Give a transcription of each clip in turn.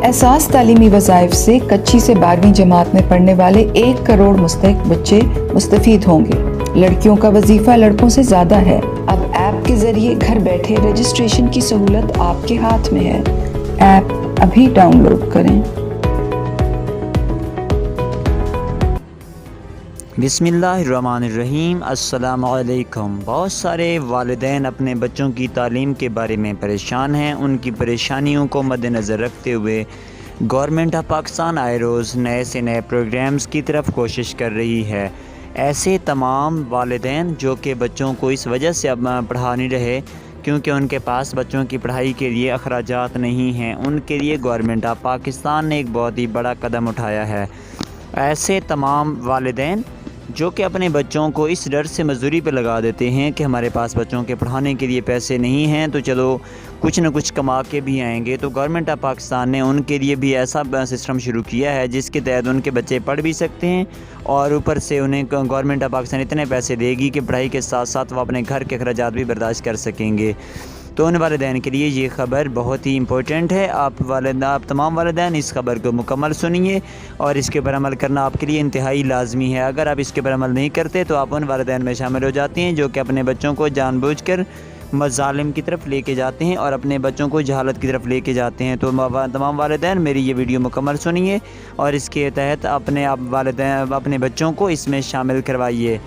एहसास तालीमी वज़ाइफ से कच्ची से 12वीं जमात में पढ़ने वाले 1 करोड़ मुस्तहिक बच्चे मुस्तफीद होंगे। लड़कियों का वजीफा लड़कों से ज़्यादा है। अब ऐप के ज़रिए घर बैठे रजिस्ट्रेशन की सहूलत आपके हाथ में है। ऐप अभी डाउनलोड करें। बिस्मिल्लाहिर्रहमानिर्रहीम। अस्सलामु अलैकुम। बहुत सारे वालिदैन अपने बच्चों की तालीम के बारे में परेशान हैं। उनकी परेशानियों को मद्देनज़र रखते हुए गवर्नमेंट ऑफ पाकिस्तान आए रोज़ नए से नए प्रोग्राम्स की तरफ कोशिश कर रही है। ऐसे तमाम वालिदैन जो कि बच्चों को इस वजह से अब पढ़ा नहीं रहे क्योंकि उनके पास बच्चों की पढ़ाई के लिए अखराजात नहीं हैं, उनके लिए गवर्नमेंट ऑफ पाकिस्तान ने एक बहुत ही बड़ा कदम उठाया है। ऐसे तमाम वालिदैन जो कि अपने बच्चों को इस डर से मजदूरी पर लगा देते हैं कि हमारे पास बच्चों के पढ़ाने के लिए पैसे नहीं हैं तो चलो कुछ न कुछ कमा के भी आएंगे, तो गवर्नमेंट ऑफ पाकिस्तान ने उनके लिए भी ऐसा सिस्टम शुरू किया है जिसके तहत उनके बच्चे पढ़ भी सकते हैं और ऊपर से उन्हें गवर्नमेंट ऑफ पाकिस्तान इतने पैसे देगी कि पढ़ाई के साथ साथ वो अपने घर के अखराजात भी बर्दाश्त कर सकेंगे। तो उन वालिदैन के लिए ये ख़बर बहुत ही इम्पोर्टेंट है। आप तमाम वालिदैन इस खबर को मुकम्मल सुनिए और इसके ऊपर अमल करना आपके लिए इंतहाई लाजमी है। अगर आप इसके ऊपर अमल नहीं करते तो आप उन वालिदैन में शामिल हो जाते हैं जो कि अपने बच्चों को जानबूझकर मज़ालिम की तरफ लेके जाते हैं और अपने बच्चों को जहालत की तरफ लेके जाते हैं। तो तमाम वालिदैन मेरी ये वीडियो मुकम्मल सुनिए और इसके तहत अपने बच्चों को इसमें शामिल करवाइए।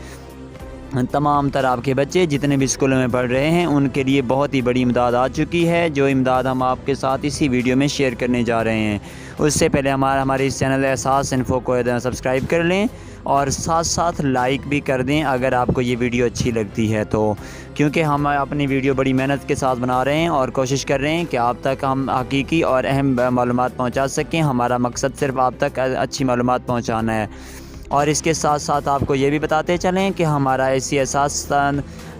तमाम तरह आपके बच्चे जितने भी स्कूलों में पढ़ रहे हैं उनके लिए बहुत ही बड़ी इमदाद आ चुकी है, जो इमदाद हम आपके साथ इसी वीडियो में शेयर करने जा रहे हैं। उससे पहले हमारे इस चैनल एहसास इन्फो को सब्सक्राइब कर लें और साथ साथ लाइक भी कर दें अगर आपको ये वीडियो अच्छी लगती है तो, क्योंकि हम अपनी वीडियो बड़ी मेहनत के साथ बना रहे हैं और कोशिश कर रहे हैं कि आप तक हम हकीकी और अहम मालूमात पहुँचा सकें। हमारा मकसद सिर्फ आप तक अच्छी मालूमात पहुँचाना है। और इसके साथ साथ आपको ये भी बताते चलें कि हमारा ऐसी एहसास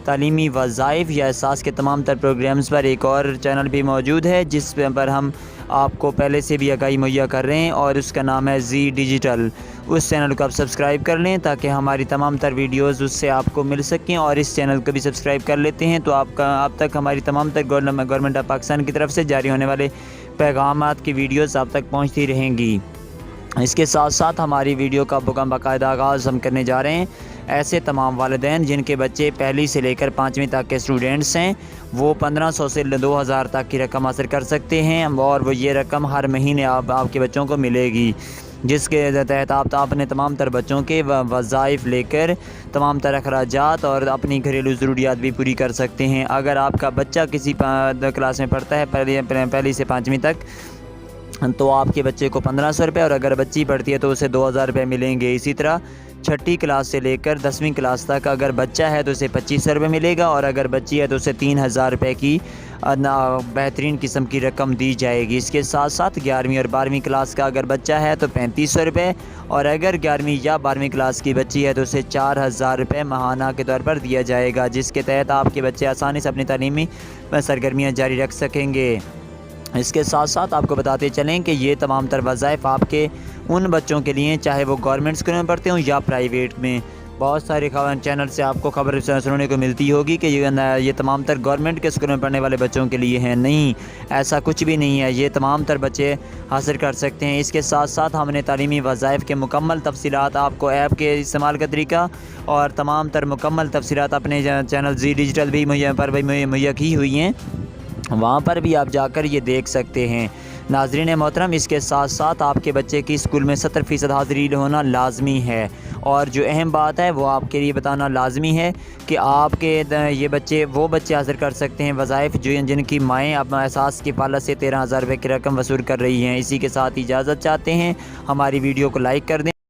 तालीमी वज़ाइफ या एहसास के तमाम तर प्रोग्राम्स पर एक और चैनल भी मौजूद है जिस पर हम आपको पहले से भी आगाही मुहैया कर रहे हैं और उसका नाम है जी डिजिटल। उस चैनल को आप सब्सक्राइब कर लें ताकि हमारी तमाम तर वीडियोज़ उससे आपको मिल सकें, और इस चैनल को भी सब्सक्राइब कर लेते हैं तो आप तक हमारी तमाम तर गवर्नमेंट ऑफ पाकिस्तान की तरफ से जारी होने वाले पैगामात की वीडियोज़ आप तक पहुँचती रहेंगी। इसके साथ साथ हमारी वीडियो का बाकायदा आगाज़ हम करने जा रहे हैं। ऐसे तमाम वालिदैन जिनके बच्चे पहली से लेकर 5वीं तक के स्टूडेंट्स हैं वो 1500 से 2000 तक की रकम हासिल कर सकते हैं और वो ये रकम हर महीने आपके बच्चों को मिलेगी, जिसके तहत आप अपने तमाम तर बच्चों के वज़ाइफ लेकर तमाम तर अखराजात और अपनी घरेलू ज़रूरियात भी पूरी कर सकते हैं। अगर आपका बच्चा किसी क्लास में पढ़ता है पहली से 5वीं तक तो आपके बच्चे को 1500 रुपये और अगर बच्ची पढ़ती है तो उसे 2000 रुपये मिलेंगे। इसी तरह 6ठी क्लास से लेकर 10वीं क्लास तक अगर बच्चा है तो उसे 2500 रुपये मिलेगा और अगर बच्ची है तो उसे 3000 रुपये की बेहतरीन किस्म की रकम दी जाएगी। इसके साथ साथ 11वीं और 12वीं क्लास का अगर बच्चा है तो 3500 रुपये और अगर 11वीं या 12वीं क्लास की बच्ची है तो उसे 4000 रुपये माहाना के तौर पर दिया जाएगा, जिसके तहत आपके बच्चे आसानी से अपनी तालीमी सरगर्मियाँ जारी रख सकेंगे। इसके साथ साथ आपको बताते चलें कि ये तमाम तर वज़ाइफ आपके उन बच्चों के लिए चाहे वो गवर्नमेंट स्कूल में पढ़ते हों या प्राइवेट में। बहुत सारे चैनल से आपको खबर सुनने को मिलती होगी कि ये तमाम तर गवर्नमेंट के स्कूल में पढ़ने वाले बच्चों के लिए हैं। नहीं, ऐसा कुछ भी नहीं है, ये तमाम तर बच्चे हासिल कर सकते हैं। इसके साथ साथ हमने तालीमी वज़ाइफ के मुकम्मल तफसीलात आपको ऐप के इस्तेमाल का तरीका और तमाम तर मुकम्मल तफसीलात अपने चैनल जी डिजिटल भी मुहैया की हुई हैं, वहाँ पर भी आप जाकर ये देख सकते हैं। नाज़रीन मोहतरम, इसके साथ साथ आपके बच्चे की स्कूल में 70% हाज़िरी होना लाजमी है और जो अहम बात है वो आपके लिए बताना लाजमी है कि आपके ये बच्चे वो बच्चे हासिल कर सकते हैं वज़ाइफ जिनकी माएँ अपना एहसास की पालत से 13000 रुपये की रकम वसूल कर रही हैं। इसी के साथ इजाज़त चाहते हैं। हमारी वीडियो को लाइक कर